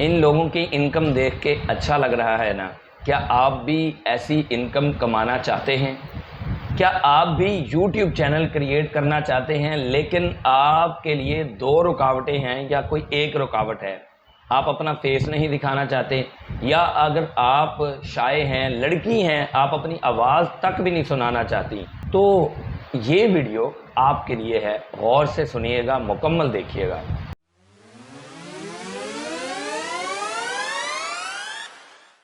ان لوگوں کی انکم دیکھ کے اچھا لگ رہا ہے نا؟ کیا آپ بھی ایسی انکم کمانا چاہتے ہیں؟ کیا آپ بھی یوٹیوب چینل کریٹ کرنا چاہتے ہیں لیکن آپ کے لیے 2 رکاوٹیں ہیں یا کوئی ایک رکاوٹ ہے؟ آپ اپنا فیس نہیں دکھانا چاہتے، یا اگر آپ شائع ہیں، لڑکی ہیں، آپ اپنی آواز تک بھی نہیں سنانا چاہتی، تو یہ ویڈیو آپ کے لیے ہے۔ غور سے سنیے گا، مکمل دیکھیے گا۔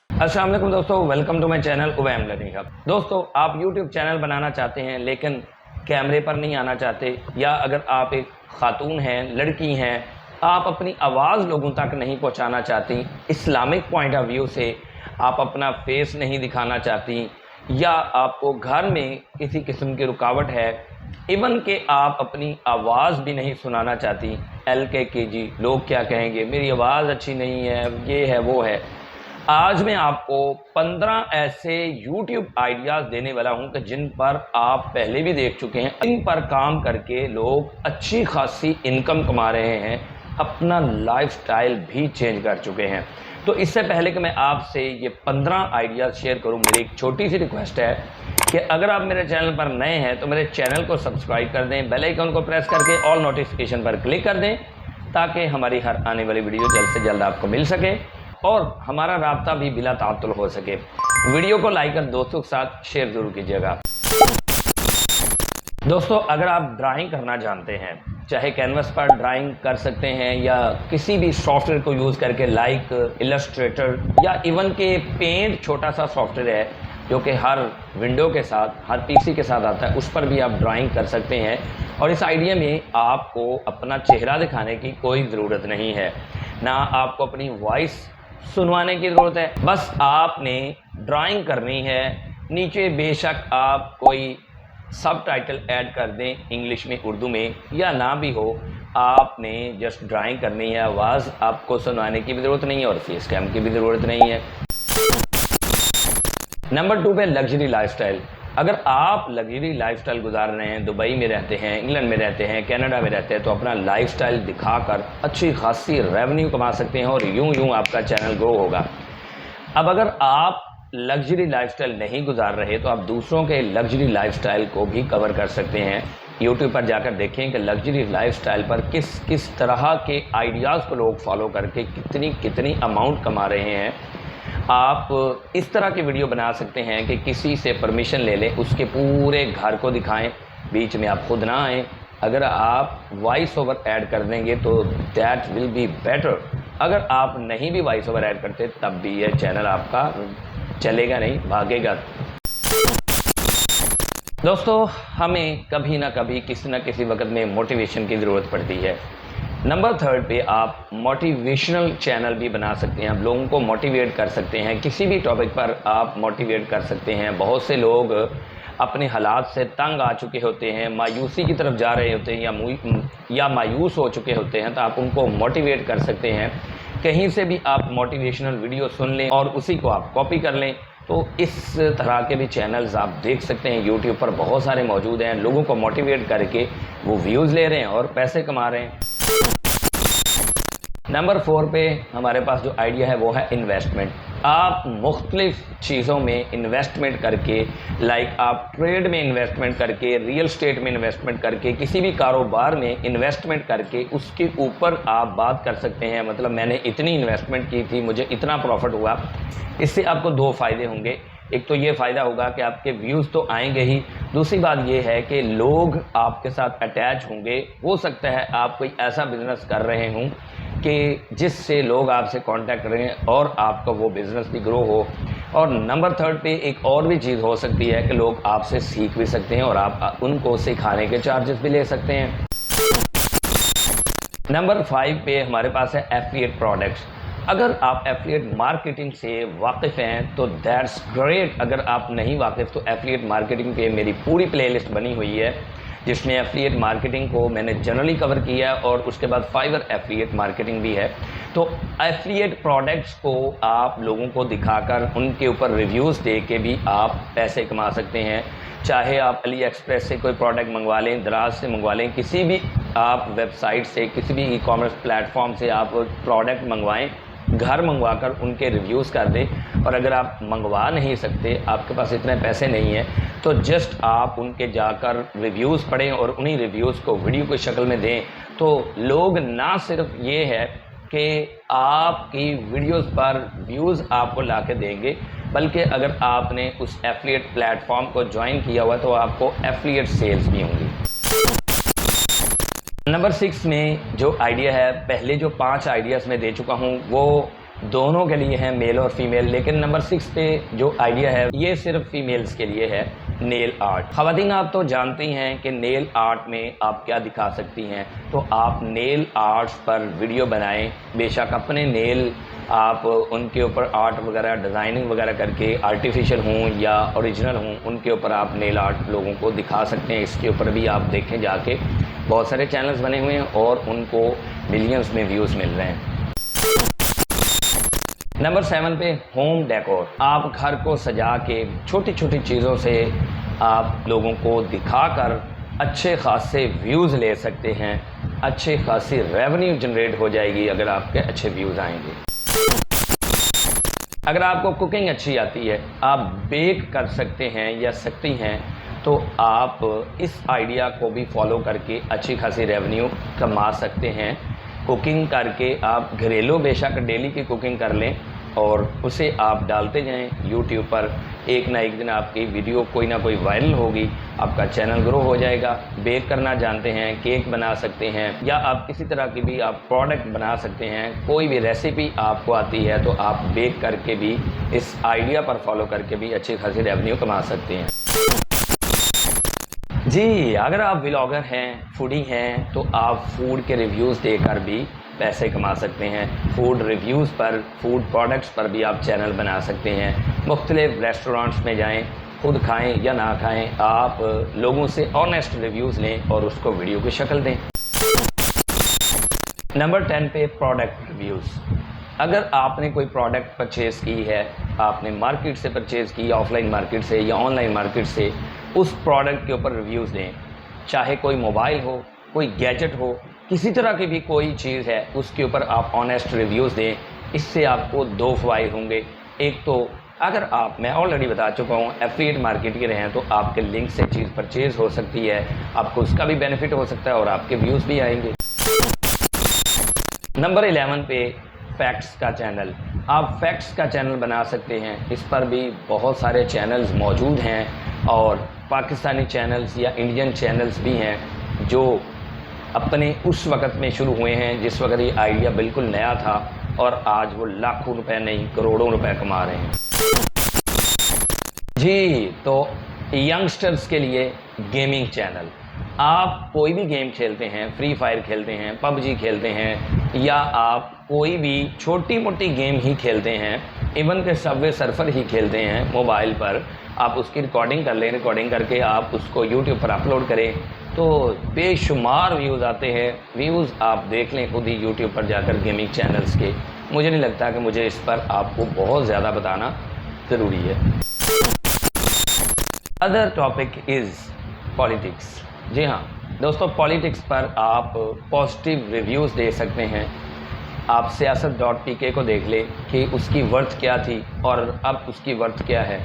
السلام علیکم دوستو، welcome to my channel awesome learning hub. دوستو، آپ یوٹیوب چینل بنانا چاہتے ہیں لیکن کیمرے پر نہیں آنا چاہتے، یا اگر آپ ایک خاتون ہیں، لڑکی ہیں، آپ اپنی آواز لوگوں تک نہیں پہنچانا چاہتی، اسلامک پوائنٹ آف ویو سے آپ اپنا فیس نہیں دکھانا چاہتی، یا آپ کو گھر میں کسی قسم کی رکاوٹ ہے، ایون کہ آپ اپنی آواز بھی نہیں سنانا چاہتی، LKG لوگ کیا کہیں گے، میری آواز اچھی نہیں ہے، یہ ہے وہ ہے۔ آج میں آپ کو 15 ایسے یوٹیوب آئیڈیاز دینے والا ہوں کہ جن پر آپ پہلے بھی دیکھ چکے ہیں، ان پر کام کر کے لوگ اچھی خاصی انکم کما رہے ہیں، اپنا لائف سٹائل بھی چینج کر چکے ہیں۔ تو اس سے پہلے کہ میں آپ سے یہ 15 آئیڈیاز شیئر کروں، میری ایک چھوٹی سی ریکویسٹ ہے کہ اگر آپ میرے چینل پر نئے ہیں تو میرے چینل کو سبسکرائب کر دیں، بیل آئیکن کو پریس کر کے آل نوٹیفیکیشن پر کلک کر دیں، تاکہ ہماری ہر آنے والی ویڈیو جلد سے جلد آپ کو مل سکے اور ہمارا رابطہ بھی بلا تعطل ہو سکے۔ ویڈیو کو لائک کر دوستوں کے ساتھ شیئر ضرور کیجیے گا۔ دوستو، اگر آپ ڈرائنگ کرنا جانتے ہیں، چاہے کینوس پر ڈرائنگ کر سکتے ہیں یا کسی بھی سافٹ ویئر کو یوز کر کے، لائک السٹریٹر یا ایون کہ پینٹ چھوٹا سا سافٹ ویئر ہے جو کہ ہر ونڈو کے ساتھ، ہر PC کے ساتھ آتا ہے، اس پر بھی آپ ڈرائنگ کر سکتے ہیں۔ اور اس آئیڈیا میں آپ کو اپنا چہرہ دکھانے کی کوئی ضرورت نہیں ہے، نہ آپ کو اپنی وائس سنوانے کی ضرورت ہے، بس آپ نے ڈرائنگ کرنی ہے۔ نیچے بے شک آپ کوئی سب ٹائٹل ایڈ کر دیں، انگلش میں، اردو میں، یا نہ بھی ہو، آپ نے جسٹ ڈرائنگ کرنی ہے۔ آواز آپ کو سنوانے کی بھی ضرورت نہیں ہے اور فیس کیم کی بھی ضرورت نہیں ہے۔ نمبر 2 پہ لگژری لائف سٹائل۔ اگر آپ لگژری لائف سٹائل گزار رہے ہیں، دبئی میں رہتے ہیں، انگلینڈ میں رہتے ہیں، کینیڈا میں رہتے ہیں، تو اپنا لائف سٹائل دکھا کر اچھی خاصی ریونیو کما سکتے ہیں اور یوں آپ کا چینل گرو ہوگا۔ اب اگر آپ لگژری لائف سٹائل نہیں گزار رہے تو آپ دوسروں کے لگژری لائف سٹائل کو بھی کور کر سکتے ہیں۔ یوٹیوب پر جا کر دیکھیں کہ لگژری لائف سٹائل پر کس طرح کے آئیڈیاز کو لوگ فالو کر کے کتنی اماؤنٹ کما رہے ہیں۔ آپ اس طرح کی ویڈیو بنا سکتے ہیں کہ کسی سے پرمیشن لے لیں، اس کے پورے گھر کو دکھائیں، بیچ میں آپ خود نہ آئیں۔ اگر آپ وائس اوور ایڈ کر دیں گے تو دیٹ ول بی بیٹر۔ اگر آپ نہیں بھی وائس اوور ایڈ کرتے تب بھی یہ چینل آپ کا چلے گا نہیں، بھاگے گا۔ دوستو، ہمیں کبھی نہ کبھی کسی نہ کسی وقت میں موٹیویشن کی ضرورت پڑتی ہے۔ نمبر 3 پہ آپ موٹیویشنل چینل بھی بنا سکتے ہیں، آپ لوگوں کو موٹیویٹ کر سکتے ہیں، کسی بھی ٹاپک پر آپ موٹیویٹ کر سکتے ہیں۔ بہت سے لوگ اپنے حالات سے تنگ آ چکے ہوتے ہیں، مایوسی کی طرف جا رہے ہوتے ہیں یا مایوس ہو چکے ہوتے ہیں، تو آپ ان کو موٹیویٹ کر سکتے ہیں۔ کہیں سے بھی آپ موٹیویشنل ویڈیو سن لیں اور اسی کو آپ کاپی کر لیں، تو اس طرح کے بھی چینلز آپ دیکھ سکتے ہیں۔ یوٹیوب پر بہت سارے موجود ہیں، لوگوں کو موٹیویٹ کر کے وہ ویوز لے رہے ہیں اور پیسے کما رہے ہیں۔ نمبر 4 پہ ہمارے پاس جو آئیڈیا ہے وہ ہے انویسٹمنٹ۔ آپ مختلف چیزوں میں انویسٹمنٹ کر کے، لائک آپ ٹریڈ میں انویسٹمنٹ کر کے، ریئل اسٹیٹ میں انویسٹمنٹ کر کے، کسی بھی کاروبار میں انویسٹمنٹ کر کے اس کے اوپر آپ بات کر سکتے ہیں۔ مطلب میں نے اتنی انویسٹمنٹ کی تھی، مجھے اتنا پروفٹ ہوا۔ اس سے آپ کو 2 فائدے ہوں گے۔ ایک تو یہ فائدہ ہوگا کہ آپ کے ویوز تو آئیں گے ہی، دوسری بات یہ ہے کہ لوگ آپ کے ساتھ اٹیچ ہوں گے۔ ہو سکتا ہے آپ کوئی ایسا بزنس کر رہے ہوں کہ جس سے لوگ آپ سے کانٹیکٹ کریں اور آپ کا وہ بزنس بھی گرو ہو۔ اور نمبر 3 پہ ایک اور بھی چیز ہو سکتی ہے کہ لوگ آپ سے سیکھ بھی سکتے ہیں اور آپ ان کو سکھانے کے چارجز بھی لے سکتے ہیں۔ نمبر 5 پہ ہمارے پاس ہے ایفیلیٹ پروڈکٹس۔ اگر آپ ایفیلیٹ مارکیٹنگ سے واقف ہیں تو دیٹس گریٹ۔ اگر آپ نہیں واقف تو ایفیلیٹ مارکیٹنگ پہ میری پوری پلے لسٹ بنی ہوئی ہے، جس میں ایفیلیٹ مارکیٹنگ کو میں نے جنرلی کور کیا ہے، اور اس کے بعد فائور ایفیلیٹ مارکیٹنگ بھی ہے۔ تو ایفیلیٹ پروڈکٹس کو آپ لوگوں کو دکھا کر ان کے اوپر ریویوز دے کے بھی آپ پیسے کما سکتے ہیں۔ چاہے آپ علی ایکسپریس سے کوئی پروڈکٹ منگوا لیں، دراز سے منگوا لیں، کسی بھی آپ ویب سائٹ سے، کسی بھی ای کامرس پلیٹ فارم سے آپ پروڈکٹ منگوائیں، घर मंगवा कर उनके रिव्यूज़ कर दें। और अगर आप मंगवा नहीं सकते, आपके पास इतने पैसे नहीं हैं, तो जस्ट आप उनके जाकर रिव्यूज़ पढ़ें और उन्हीं रिव्यूज़ को वीडियो की शक्ल में दें। तो लोग ना सिर्फ ये है कि आपकी वीडियोस पर व्यूज़ आपको ला के देंगे, बल्कि अगर आपने उस एफिलिएट प्लेटफॉर्म को ज्वाइन किया हुआ तो आपको एफिलिएट सेल्स भी होंगी। नंबर 6 में जो आइडिया है, पहले जो 5 आइडियाज़ मैं दे चुका हूँ वो दोनों के लिए हैं, मेल और फीमेल, लेकिन नंबर 6 पे जो आइडिया है ये सिर्फ फीमेल्स के लिए है, नेल आर्ट। ख़वातीन आप तो जानती हैं कि नेल आर्ट में आप क्या दिखा सकती हैं, तो आप नेल आर्ट्स पर वीडियो बनाएं। बेशक अपने नेल आप उनके ऊपर आर्ट वगैरह डिज़ाइनिंग वगैरह करके आर्टिफिशियल हों या ओरिजिनल हों, उनके ऊपर आप नेल आर्ट लोगों को दिखा सकते हैं। इसके ऊपर भी आप देखें जाके, बहुत सारे चैनल्स बने हुए हैं और उनको मिलियंस में व्यूज़ मिल रहे हैं। नंबर 7 पे होम डेकोर। आप घर को सजा के छोटी छोटी चीज़ों से आप लोगों को दिखाकर अच्छे खासे व्यूज़ ले सकते हैं, अच्छे खासी रेवेन्यू जनरेट हो जाएगी अगर आपके अच्छे व्यूज़ आएंगे। अगर आपको कुकिंग अच्छी आती है, आप बेक कर सकते हैं या सकती हैं, तो आप इस आइडिया को भी फॉलो करके अच्छी खासी रेवेन्यू कमा सकते हैं। कुकिंग करके आप घरेलू बेशक डेली की कुकिंग कर लें और उसे आप डालते जाएं यूट्यूब पर। एक ना एक दिन आपकी वीडियो कोई ना कोई वायरल होगी, आपका चैनल ग्रो हो जाएगा। बेक करना जानते हैं, केक बना सकते हैं, या आप किसी तरह की भी आप प्रोडक्ट बना सकते हैं। कोई भी रेसिपी आपको आती है तो आप बेक करके भी इस आइडिया पर फॉलो करके भी अच्छी खासी रेवेन्यू कमा सकते हैं। जी, अगर आप व्लॉगर हैं, फूडी हैं, तो आप फूड के रिव्यूज़ देकर भी पैसे कमा सकते हैं। फूड रिव्यूज़ पर, फूड प्रोडक्ट्स पर भी आप चैनल बना सकते हैं। मुख्तलिफ रेस्टोरेंट्स में जाएं, खुद खाएं या ना खाएं, आप लोगों से ऑनेस्ट रिव्यूज़ लें और उसको वीडियो की शक्ल दें। नंबर 10 पे प्रोडक्ट रिव्यूज़। अगर आपने कोई प्रोडक्ट परचेज़ की है, आपने मार्केट से परचेज़ की, ऑफलाइन मार्केट से या ऑनलाइन मार्केट से, उस प्रोडक्ट के ऊपर रिव्यूज़ दें। चाहे कोई मोबाइल हो, कोई गैजेट हो, किसी तरह की भी कोई चीज़ है, उसके ऊपर आप ऑनेस्ट रिव्यूज़ दें। इससे आपको 2 फ़ायदे होंगे। एक तो अगर आप, मैं ऑलरेडी बता चुका हूँ, एफिलिएट मार्केट के रहें तो आपके लिंक से चीज़ परचेज़ हो सकती है, आपको उसका भी बेनिफिट हो सकता है और आपके व्यूज़ भी आएंगे। नंबर 11 पे फैक्ट्स का चैनल। आप फैक्ट्स का चैनल बना सकते हैं। इस पर भी बहुत सारे चैनल्स मौजूद हैं और पाकिस्तानी चैनल्स या इंडियन चैनल्स भी हैं जो अपने उस वक़्त में शुरू हुए हैं जिस वक़्त ये आइडिया बिल्कुल नया था, और आज वो लाखों रुपए नहीं करोड़ों रुपए कमा रहे हैं। जी, तो यंगस्टर्स के लिए गेमिंग चैनल। आप कोई भी गेम खेलते हैं, फ्री फायर खेलते हैं, पबजी खेलते हैं, या आप कोई भी छोटी मोटी गेम ही खेलते हैं, इवन के सबवे सर्फर ही खेलते हैं मोबाइल पर, आप उसकी रिकॉर्डिंग कर लें। रिकॉर्डिंग करके आप उसको यूट्यूब पर अपलोड करें तो बेशुमार व्यूज़ आते हैं। व्यूज़ आप देख लें खुद ही यूट्यूब पर जाकर गेमिंग चैनल्स के। मुझे नहीं लगता कि मुझे इस पर आपको बहुत ज़्यादा बताना ज़रूरी है। Other topic is politics. जी हाँ दोस्तों, पॉलिटिक्स पर आप पॉजिटिव रिव्यूज़ दे सकते हैं। आप सियासत.pk को देख लें कि उसकी वर्थ क्या थी और अब उसकी वर्थ क्या है।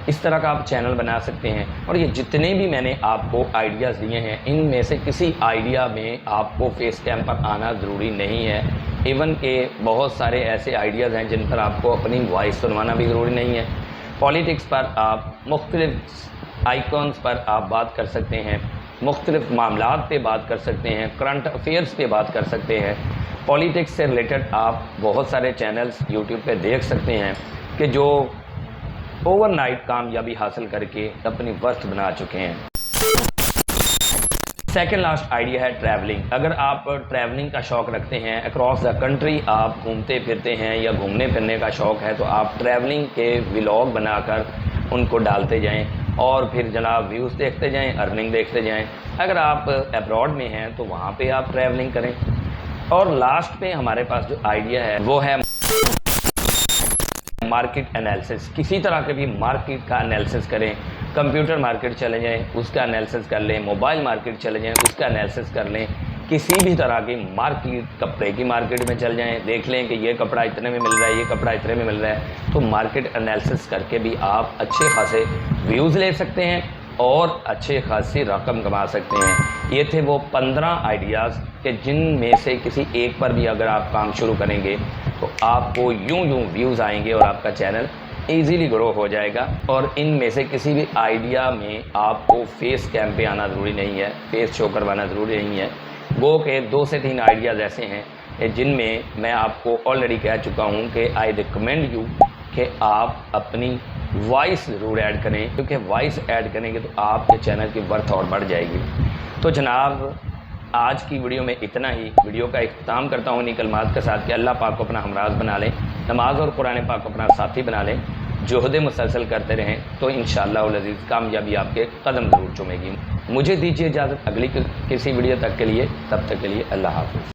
इस तरह का आप चैनल बना सकते हैं। और ये जितने भी मैंने आपको आइडियाज़ दिए हैं, इनमें से किसी आइडिया में आपको फेस कैम पर आना ज़रूरी नहीं है। इवन के बहुत सारे ऐसे आइडियाज़ हैं जिन पर आपको अपनी वॉइस सुनवाना भी ज़रूरी नहीं है। पॉलिटिक्स पर आप मुख्तलिफ आइकॉन्स पर आप बात कर सकते हैं, मुख्तलिफ मामलात पे बात कर सकते हैं, करंट अफेयर्स पे बात कर सकते हैं। पॉलिटिक्स से रिलेटेड आप बहुत सारे चैनल्स यूट्यूब पे देख सकते हैं कि जो ओवरनाइट कामयाबी हासिल करके अपनी वर्थ बना चुके हैं। सेकेंड लास्ट आइडिया है ट्रैवलिंग। अगर आप ट्रैवलिंग का शौक़ रखते हैं, अक्रॉस द कंट्री आप घूमते फिरते हैं या घूमने फिरने का शौक़ है, तो आप ट्रैवलिंग के व्लॉग बनाकर उनको डालते जाएं और फिर जनाब व्यूज़ देखते जाएं, अर्निंग देखते जाएं। अगर आप अब्रॉड में हैं तो वहाँ पे आप ट्रैवलिंग करें। और लास्ट पे हमारे पास जो आइडिया है वो है मार्केट एनालिसिस। किसी तरह के भी मार्केट का एनालिसिस करें। कंप्यूटर मार्केट चले जाएं, उसका एनालिसिस कर लें। मोबाइल मार्केट चले जाएं, उसका एनालिसिस कर लें किसी भी तरह की मार्केट, कपड़े की मार्केट में चल जाएं, देख लें कि ये कपड़ा इतने में मिल रहा है, ये कपड़ा इतने में मिल रहा है, तो मार्केट एनालिसिस करके भी आप अच्छे खासे व्यूज़ ले सकते हैं और अच्छे खासी रकम कमा सकते हैं। ये थे वो 15 आइडियाज़ कि जिनमें से किसी एक पर भी अगर आप काम शुरू करेंगे तो आपको यूं व्यूज़ आएंगे और आपका चैनल इजीली ग्रो हो जाएगा। और इनमें से किसी भी आइडिया में आपको फेस कैम पे आना ज़रूरी नहीं है, फेस शो करवाना ज़रूरी नहीं है। गो के 2 से 3 आइडियाज़ ऐसे हैं जिनमें मैं आपको ऑलरेडी कह चुका हूं कि आई रिकमेंड यू कि आप अपनी वॉइस ज़रूर ऐड करें, क्योंकि वॉइस ऐड करेंगे तो आपके चैनल की वर्थ और बढ़ जाएगी। तो जनाब आज की वीडियो में इतना ही। वीडियो का इख्तिताम करता हूँ इन्हीं कलमात के साथ कि अल्लाह पाक को अपना हमराज बना लें, नमाज और कुरान पाक को अपना साथी बना लें, जुहद मुसलसल करते रहें तो इंशाअल्लाह अज़ीज़ कामयाबी आपके कदम ज़रूर चूमेगी। मुझे दीजिए इजाज़त अगली किसी वीडियो तक के लिए, तब तक के लिए अल्लाह हाफ़िज़।